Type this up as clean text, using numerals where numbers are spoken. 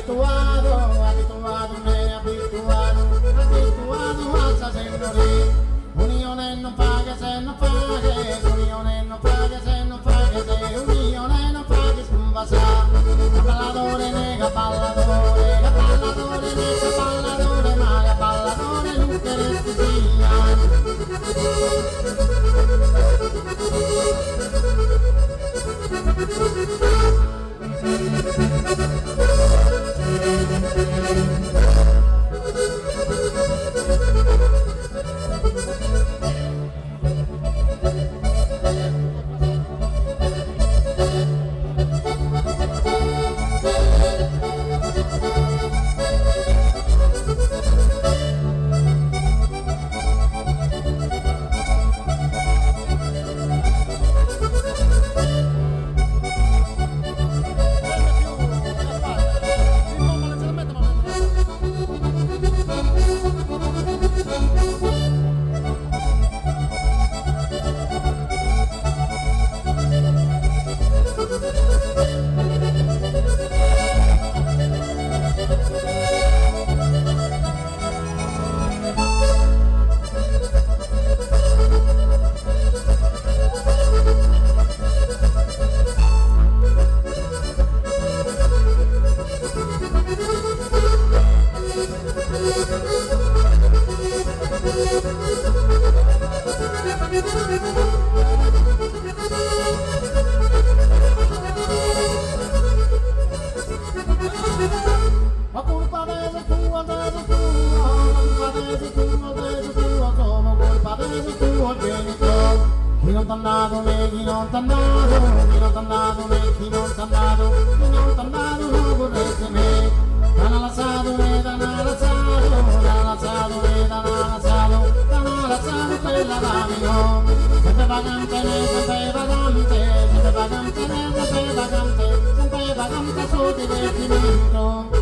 abituado, abituado, me abituado, abituado a sacerdote. Unione non paga se non paga, unione non paga se non paga, se unione non paga scumbasa. Balladore nega balladore, balladore nega balladore, ma balladore lunga chi non t'ha dato me, chi non t'ha dato, chi non t'ha dato me, chi non t'ha dato, chi non t'ha dato non vorreste me. T'hanno lasciato me, t'hanno lasciato, t'hanno lasciato me, t'hanno lasciato quella d'amico. Sempre vagante, sempre vagante, sempre vagante, sempre vagante, sempre vagante sul divertimento.